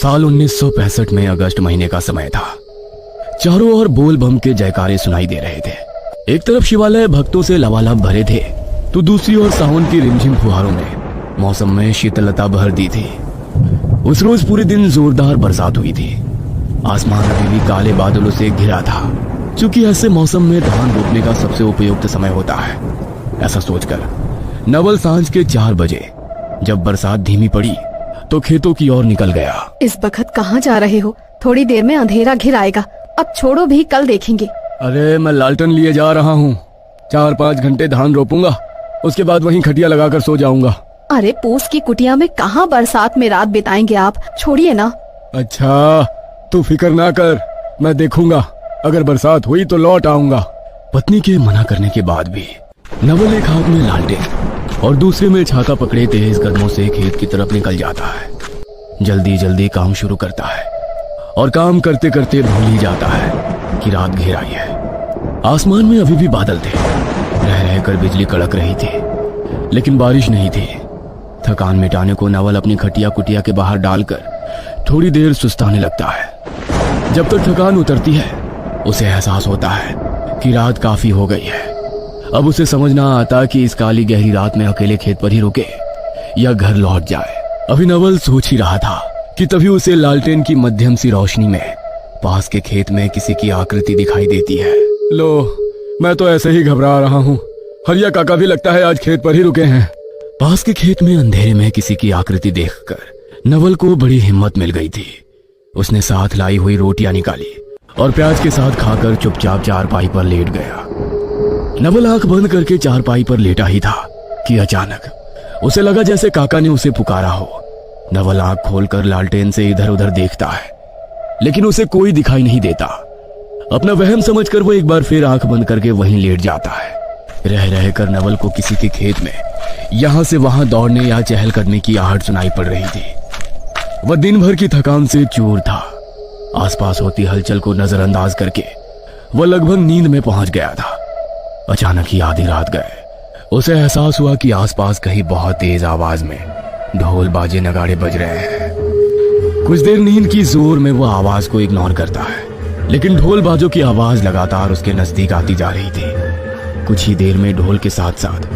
साल 1965 में अगस्त महीने का समय था। चारों ओर बोल बम के जयकारे सुनाई दे रहे थे। एक तरफ शिवालय भक्तों से लबालब भरे थे, तो दूसरी ओर सावन की रिमझिम फुहारों ने मौसम में शीतलता भर दी थी। उस रोज पूरे दिन जोरदार बरसात हुई थी। आसमान अभी भी काले बादलों से घिरा था। चूंकि ऐसे मौसम में धान रोपने का सबसे उपयुक्त समय होता है, ऐसा सोचकर नवल सांझ के 4 बजे जब बरसात धीमी पड़ी तो खेतों की ओर निकल गया। इस वक्त कहाँ जा रहे हो? थोड़ी देर में अंधेरा घिर आएगा। अब छोड़ो भी, कल देखेंगे। अरे मैं लालटेन लिए जा रहा हूँ। 4-5 घंटे धान रोपूंगा, उसके बाद वहीं खटिया लगाकर सो जाऊंगा। अरे पूस की कुटिया में कहाँ बरसात में रात बिताएंगे आप? छोड़िए ना। अच्छा, तू फिक्र ना कर, मैं देखूंगा। अगर बरसात हुई तो लौट आऊंगा। पत्नी के मना करने के बाद भी नवल एक हाथ में लालटेन और दूसरे में छाता पकड़े तेज कदमों से खेत की तरफ निकल जाता है। जल्दी जल्दी काम शुरू करता है और काम करते करते भूल ही जाता है कि रात घेर आई है। आसमान में अभी भी बादल थे। रह रहकर बिजली कड़क रही थी, लेकिन बारिश नहीं थी। थकान मिटाने को नवल अपनी खटिया कुटिया के बाहर डालकर थोड़ी देर सुस्ताने लगता है। जब तक थकान उतरती है, उसे एहसास होता है कि रात काफी हो गई है। अब उसे समझ ना आता कि इस काली गहरी रात में अकेले खेत पर ही रुके या घर लौट जाए। अभी नवल सोच ही रहा था कि तभी उसे लालटेन की मध्यम सी रोशनी में पास के खेत में किसी की आकृति दिखाई देती है। लो, मैं तो ऐसे ही घबरा रहा हूँ। हरिया काका भी लगता है आज खेत पर ही रुके हैं। पास के खेत में अंधेरे में किसी की आकृति देखकर नवल को बड़ी हिम्मत मिल गई थी। उसने साथ लाई हुई रोटियां निकाली और प्याज के साथ खाकर चुपचाप चारपाई पर लेट गया। नवल आंख बंद करके चारपाई पर लेटा ही था कि अचानक उसे लगा जैसे काका ने उसे पुकारा हो। नवल आंख खोलकर लालटेन से इधर उधर देखता है, लेकिन उसे कोई दिखाई नहीं देता। अपना वहम समझकर वो एक बार फिर आंख बंद करके वहीं लेट जाता है। रह रहकर नवल को किसी के खेत में यहां से वहां दौड़ने या चहलकदमी की आहट सुनाई पड़ रही थी। वह दिन भर की थकान से चूर था। आसपास होती हलचल को नजरअंदाज करके वह लगभग नींद में पहुंच गया था। अचानक ही आधी रात गए उसे एहसास हुआ कि आसपास कहीं बहुत तेज आवाज में ढोल बाजे नगाड़े बज रहे हैं। कुछ देर नींद की जोर में वह आवाज को इग्नोर करता है, लेकिन ढोल बाजों की आवाज लगातार उसके नजदीक आती जा रही थी। कुछ ही देर में ढोल के साथ साथ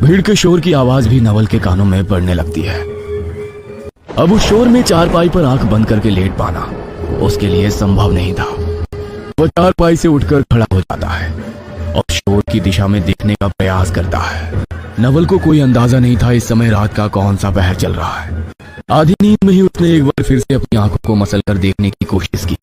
भीड़ के शोर की आवाज भी नवल के कानों में पड़ने लगती है। अब उस शोर में चारपाई पर आंख बंद करके लेट पाना उसके लिए संभव नहीं था। वह चारपाई से उठकर खड़ा हो जाता है और शोर की दिशा में देखने का प्रयास करता है। नवल को कोई अंदाजा नहीं था इस समय रात का कौन सा पहर चल रहा है। आधी नींद में ही उसने एक बार फिर से अपनी आंखों को मसल कर देखने की कोशिश की।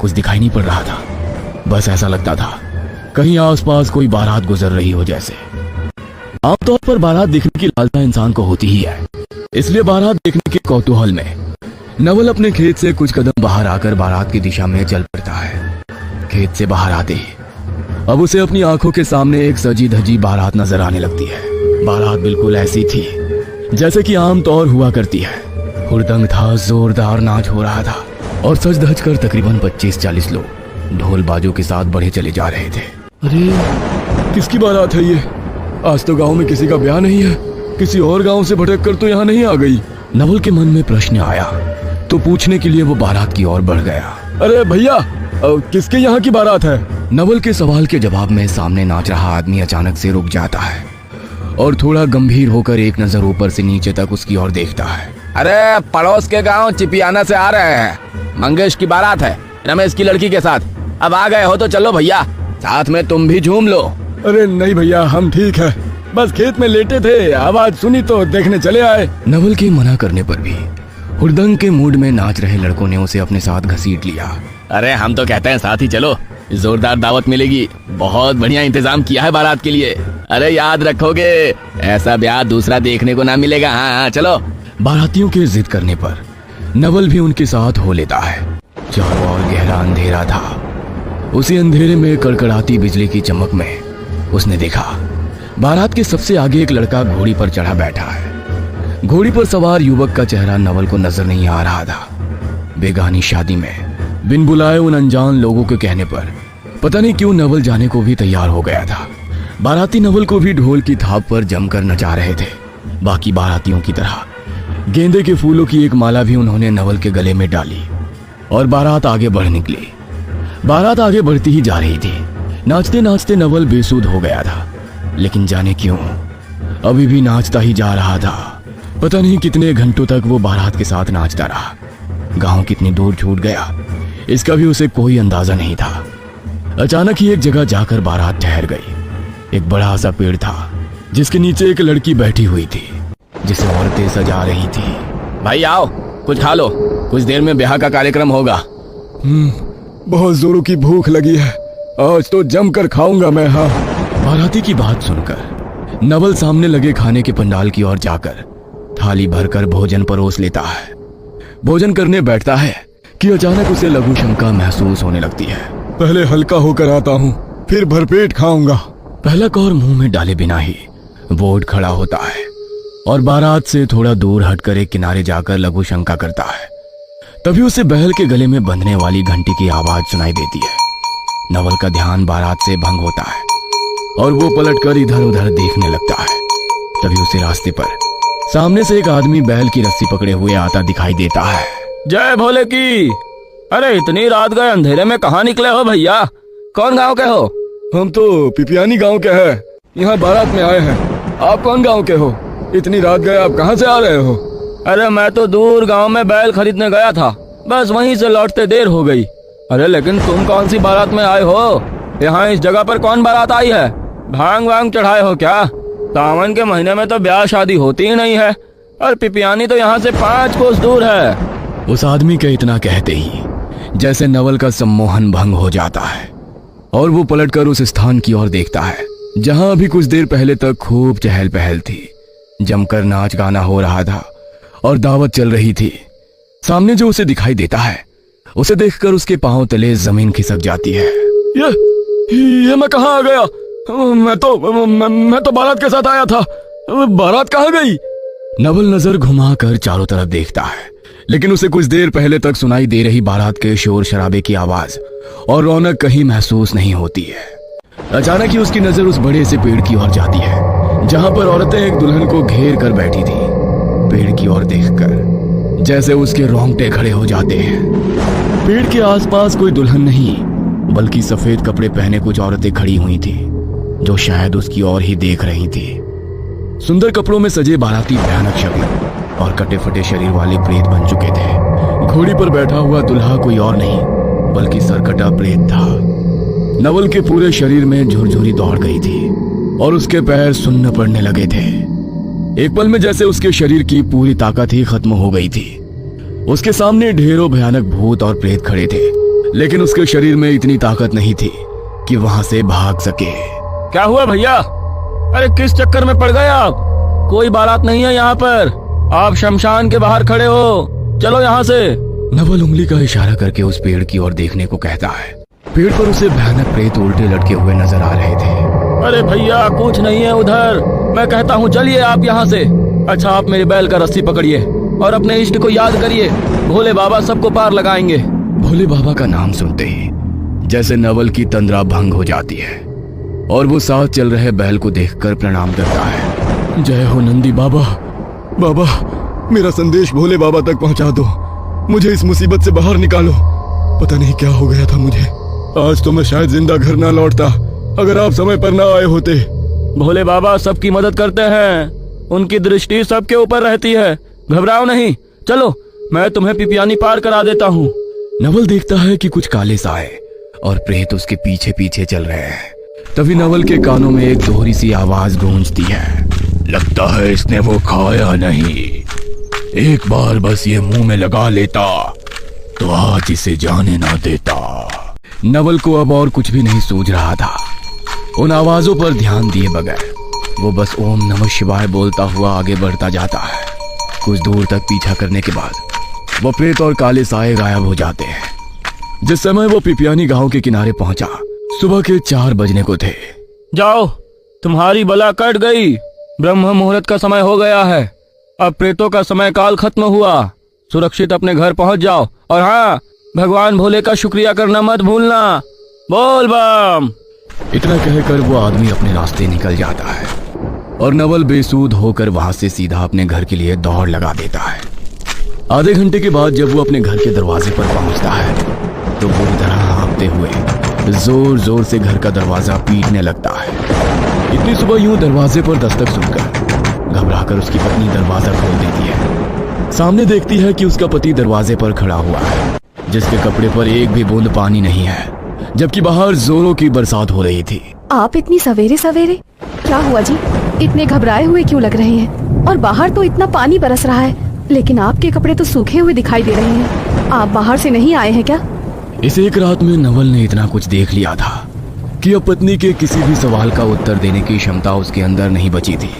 कुछ दिखाई नहीं पड़ रहा था। बस ऐसा लगता था कहीं आसपास कोई बारात गुजर रही हो जैसे। आमतौर पर बारात देखने की लालसा इंसान को होती ही है, इसलिए बारात देखने के कौतूहल में नवल अपने खेत से कुछ कदम बाहर आकर बारात की दिशा में चल पड़ता है। खेत से बाहर आते ही अब उसे अपनी आंखों के सामने एक सजी धजी बारात नजर आने लगती है। बारात बिल्कुल ऐसी थी जैसे कि आमतौर हुआ करती है। हुड़दंग था, जोरदार नाच हो रहा था और सज धज कर तकरीबन 25-40 लोग ढोल बाजों के साथ बढ़े चले जा रहे थे। अरे किसकी बारात है ये? आज तो गांव में किसी का ब्याह नहीं है। किसी और गांव से भटक कर तो यहाँ नहीं आ गई। नवल के मन में प्रश्न आया तो पूछने के लिए वो बारात की ओर बढ़ गया। अरे भैया, किसके यहाँ की बारात है? नवल के सवाल के जवाब में सामने नाच रहा आदमी अचानक से रुक जाता है और थोड़ा गंभीर होकर एक नजर ऊपर से नीचे तक उसकी ओर देखता है। अरे पड़ोस के गांव चिपियाना से आ रहे हैं। मंगेश की बारात है, रमेश की लड़की के साथ। अब आ गए हो तो चलो भैया, साथ में तुम भी झूम लो। अरे नहीं भैया, हम ठीक है, बस खेत में लेटे थे, आवाज सुनी तो देखने चले आए। नवल के मना करने पर भी हुड़दंग के मूड में नाच रहे लड़कों ने उसे अपने साथ घसीट लिया। अरे हम तो कहते हैं साथ ही चलो, जोरदार दावत मिलेगी। बहुत बढ़िया इंतजाम किया है बारात के लिए। अरे याद रखोगे, ऐसा ब्याह दूसरा देखने को ना मिलेगा। हाँ चलो। बारातियों के जिद करने पर नवल भी उनके साथ हो लेता है। चारों ओर गहरा अंधेरा था। उसी अंधेरे में कड़कड़ाती बिजली की चमक में उसने देखा बारात के सबसे आगे एक लड़का घोड़ी पर चढ़ा बैठा है। घोड़ी पर सवार युवक का चेहरा नवल को नजर नहीं आ रहा था। बेगानी शादी में बिन बुलाए उन अनजान लोगों के कहने पर पता नहीं क्यों नवल जाने को भी तैयार हो गया था। बाराती नवल को भी ढोल की थाप पर जमकर नचा रहे थे। बाकी बारातियों की तरह गेंदे के फूलों की एक माला भी उन्होंने नवल के गले में डाली और बारात आगे बढ़ निकली। बारात आगे बढ़ती ही जा रही थी। नाचते नाचते नवल बेसुध हो गया था, लेकिन जाने क्यों अभी भी नाचता ही जा रहा था। पता नहीं कितने घंटों तक वो बारात के साथ नाचता रहा। गांव कितनी दूर छूट गया इसका भी उसे कोई अंदाजा नहीं था। अचानक ही एक जगह जाकर बारात ठहर गई। एक बड़ा सा पेड़ था जिसके नीचे एक लड़की बैठी हुई थी जिसे औरतें सजा रही थी। भाई आओ, कुछ खा लो, कुछ देर में ब्याह का कार्यक्रम होगा। बहुत जोरों की भूख लगी है, आज तो जमकर खाऊंगा मैं। हाँ। बाराती की बात सुनकर नवल सामने लगे खाने के पंडाल की ओर जाकर थाली भरकर भोजन परोस लेता है। भोजन करने बैठता है कि अचानक उसे लघु शंका महसूस होने लगती है। पहले हल्का होकर आता हूँ, फिर भरपेट खाऊंगा। पहला कौर मुंह में डाले बिना ही वो उठ खड़ा होता है और बारात से थोड़ा दूर हटकर एक किनारे जाकर लघु शंका करता है। तभी उसे बैल के गले में बंधने वाली घंटी की आवाज सुनाई देती है। नवल का ध्यान बारात से भंग होता है और वो पलटकर इधर उधर देखने लगता है। तभी उसे रास्ते पर सामने से एक आदमी बैल की रस्सी पकड़े हुए आता दिखाई देता है। जय भोले की। अरे इतनी रात गए अंधेरे में कहाँ निकले हो भैया? कौन गांव के हो? हम तो पिपियानी गांव के हैं, यहाँ बारात में आए हैं। आप कौन गांव के हो? इतनी रात गए आप कहाँ से आ रहे हो? अरे मैं तो दूर गांव में बैल खरीदने गया था, बस वहीं से लौटते देर हो गई। अरे लेकिन तुम कौन सी बारात में आए हो? यहाँ इस जगह पर कौन बारात आई है? भांग वांग चढ़ाए हो क्या? सावन के महीने में तो ब्याह शादी होती ही नहीं है, और पिपियानी तो यहाँ से 5 कोस दूर है। उस आदमी के इतना कहते ही जैसे नवल का सम्मोहन भंग हो जाता है और वो पलटकर उस स्थान की ओर देखता है जहां अभी कुछ देर पहले तक खूब चहल पहल थी। जमकर नाच गाना हो रहा था और दावत चल रही थी। सामने जो उसे दिखाई देता है उसे देखकर उसके पांव तले जमीन खिसक जाती है। ये मैं कहाँ आ गया? मैं तो बारात के साथ आया था, बारात कहाँ गई? नवल नजर घुमाकर चारों तरफ देखता है, लेकिन उसे कुछ देर पहले तक सुनाई दे रही बारात के शोर शराबे की आवाज और रौनक कहीं महसूस नहीं होती है। अचानक ही उसकी नजर उस बड़े से पेड़ की ओर जाती है जहां पर औरतें एक दुल्हन को घेर कर बैठी थी। पेड़ की ओर देखकर जैसे उसके रोंगटे खड़े हो जाते हैं। पेड़ के आसपास कोई दुल्हन नहीं बल्कि सफेद कपड़े पहने कुछ औरतें खड़ी हुई थी जो शायद उसकी ओर ही देख रही थी। सुंदर कपड़ों में सजे बाराती भयानक शक्ल और कटे फटे शरीर वाले प्रेत बन चुके थे। घोड़ी पर बैठा हुआ दुल्हा कोई और नहीं बल्कि सरकटा प्रेत था। नवल के पूरे शरीर में झुरझुरी दौड़ गई थी और उसके पैर सुन्न पड़ने लगे थे। एक पल में जैसे उसके शरीर की पूरी ताकत ही खत्म हो गई थी। उसके सामने ढेरों भयानक भूत और प्रेत खड़े थे, लेकिन उसके शरीर में इतनी ताकत नहीं थी कि वहां से भाग सके। क्या हुआ भैया? अरे किस चक्कर में पड़ गए आप? कोई बारात नहीं है यहाँ पर, आप शमशान के बाहर खड़े हो, चलो यहाँ से। नवल उंगली का इशारा करके उस पेड़ की ओर देखने को कहता है। पेड़ पर उसे भयानक प्रेत उल्टे लटके हुए नजर आ रहे थे। अरे भैया कुछ नहीं है उधर, मैं कहता हूँ चलिए आप यहाँ से। अच्छा आप मेरे बैल का रस्सी पकड़िए और अपने इष्ट को याद करिए, भोले बाबा सबको पार लगाएंगे। भोले बाबा का नाम सुनते ही जैसे नवल की तंद्रा भंग हो जाती है और वो साथ चल रहे बैल को देखकर प्रणाम करता है। जय हो नंदी बाबा। बाबा मेरा संदेश भोले बाबा तक पहुंचा दो, मुझे इस मुसीबत से बाहर निकालो। पता नहीं क्या हो गया था मुझे, आज तो मैं शायद जिंदा घर ना लौटता अगर आप समय पर ना आए होते। भोले बाबा सबकी मदद करते हैं, उनकी दृष्टि सबके ऊपर रहती है, घबराओ नहीं, चलो मैं तुम्हें पिपियानी पार करा देता हूँ। नवल देखता है कि कुछ काले साए और प्रेत उसके पीछे पीछे चल रहे हैं। तभी नवल के कानों में एक दोहरी सी आवाज गूंजती है। लगता है इसने वो खाया नहीं, एक बार बस ये मुंह में लगा लेता तो आज इसे जाने ना देता। नवल को अब और कुछ भी नहीं सूझ रहा था। उन आवाजों पर ध्यान दिए बगैर वो बस ओम नमः शिवाय बोलता हुआ आगे बढ़ता जाता है। कुछ दूर तक पीछा करने के बाद वो प्रेत और काले साए गायब हो जाते हैं। जिस समय वो पिपियानी गांव के किनारे पहुंचा सुबह के 4 बजने को थे। जाओ तुम्हारी बला कट गई, ब्रह्म मुहूर्त का समय हो गया है, अब प्रेतों का समय काल खत्म हुआ, सुरक्षित अपने घर पहुंच जाओ। और हाँ, भगवान भोले का शुक्रिया करना मत भूलना, बोल बम। इतना कहकर वो आदमी अपने रास्ते निकल जाता है। और नवल बेसूध होकर वहां से सीधा अपने घर के लिए दौड़ लगा देता है। आधे घंटे के बाद जब वो अपने घर के दरवाजे पर पहुंचता है तो बुरी तरह हाँफते हुए जोर जोर से घर का दरवाजा पीटने लगता है। इतनी सुबह यूं दरवाजे पर दस्तक सुनकर घबराकर उसकी पत्नी दरवाजा खोल देती है। सामने देखती है कि उसका पति दरवाजे पर खड़ा हुआ है, जिसके कपड़े पर एक भी बूंद पानी नहीं है, जबकि बाहर जोरों की बरसात हो रही थी। आप इतनी सवेरे सवेरे, क्या हुआ जी? इतने घबराए हुए क्यों लग रहे हैं? और बाहर तो इतना पानी बरस रहा है, लेकिन आपके कपड़े तो सूखे हुए दिखाई दे रहे हैं। आप बाहर से नहीं आए हैं क्या? इस एक रात में नवल ने इतना कुछ देख लिया था कि अब पत्नी के किसी भी सवाल का उत्तर देने की क्षमता उसके अंदर नहीं बची थी।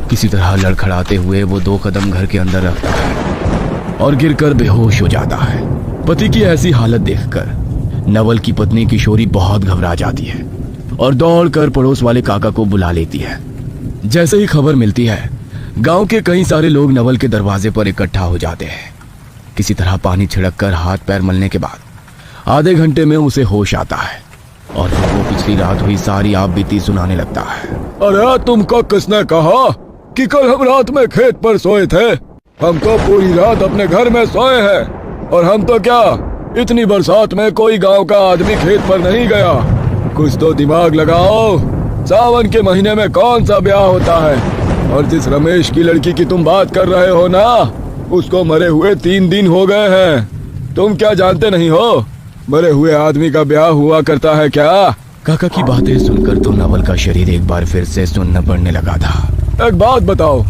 किसी तरह लड़खड़ाते हुए वो 2 कदम घर के अंदर रखता है और गिरकर बेहोश हो जाता है। पति की ऐसी हालत देखकर नवल की पत्नी किशोरी बहुत घबरा जाती है और दौड़कर पड़ोस वाले काका को बुला लेती है। जैसे ही खबर मिलती है, गांव के कई सारे लोग नवल के दरवाजे पर इकट्ठा हो जाते हैं। किसी तरह पानी छिड़ककर हाथ पैर मलने के बाद आधे घंटे में उसे होश आता है और वो पिछली रात हुई सारी आप बीती सुनाने लगता है। अरे तुमको किसने कहा कि कल हम रात में खेत पर सोए थे? हम तो पूरी रात अपने घर में सोए हैं। और हम तो क्या, इतनी बरसात में कोई गांव का आदमी खेत पर नहीं गया। कुछ तो दिमाग लगाओ। सावन के महीने में कौन सा ब्याह होता है? और जिस रमेश की लड़की की तुम बात कर रहे हो ना, उसको मरे हुए 3 दिन हो गए हैं। तुम क्या जानते नहीं हो मरे हुए आदमी का ब्याह हुआ करता है क्या? काका की बातें सुनकर तो नवल का शरीर एक बार फिर से सुन्न पड़ने लगा था। एक बात बताओ,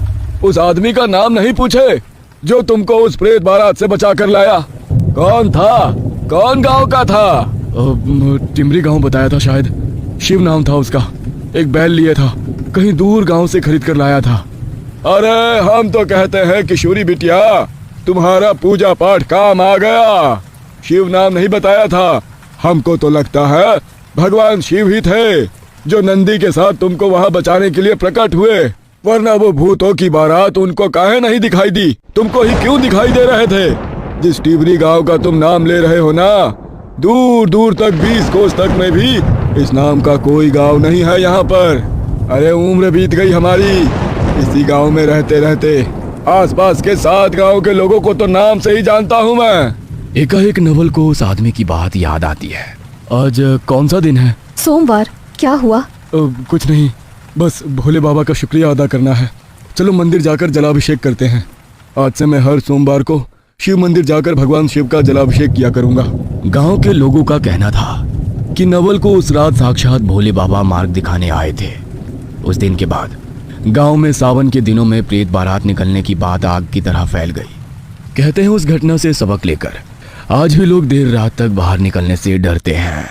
उस आदमी का नाम नहीं पूछे जो तुमको उस प्रेत बारात से बचा कर लाया? कौन था? कौन गांव का था? टिमरी गांव बताया था, शायद शिव नाम था उसका। एक बैल लिए था, कहीं दूर गांव से खरीद कर लाया था। अरे हम तो कहते हैं किशोरी बिटिया, तुम्हारा पूजा पाठ काम आ गया। शिव नाम नहीं बताया था। हमको तो लगता है भगवान शिव ही थे जो नंदी के साथ तुमको वहाँ बचाने के लिए प्रकट हुए, वरना वो भूतों की बारात उनको काहे नहीं दिखाई दी? तुमको ही क्यों दिखाई दे रहे थे? जिस टिबरी गांव का तुम नाम ले रहे हो ना, दूर दूर तक 20 कोस तक में भी इस नाम का कोई गांव नहीं है यहाँ पर। अरे उम्र बीत गई हमारी इसी गांव में रहते रहते। आसपास के 7 गांव के लोगों को तो नाम से ही जानता हूँ मैं। एकाएक नवल को उस आदमी की बात याद आती है। आज कौन सा दिन है? सोमवार। क्या हुआ? कुछ नहीं, बस भोले बाबा का शुक्रिया अदा करना है। चलो मंदिर जाकर जलाभिषेक करते हैं। आज से मैं हर सोमवार को शिव मंदिर जाकर भगवान शिव का जलाभिषेक किया करूंगा। गांव के लोगों का कहना था कि नवल को उस रात साक्षात भोले बाबा मार्ग दिखाने आए थे। उस दिन के बाद गांव में सावन के दिनों में प्रेत बारात निकलने की बात आग की तरह फैल गई। कहते हैं उस घटना से सबक लेकर आज भी लोग देर रात तक बाहर निकलने से डरते हैं।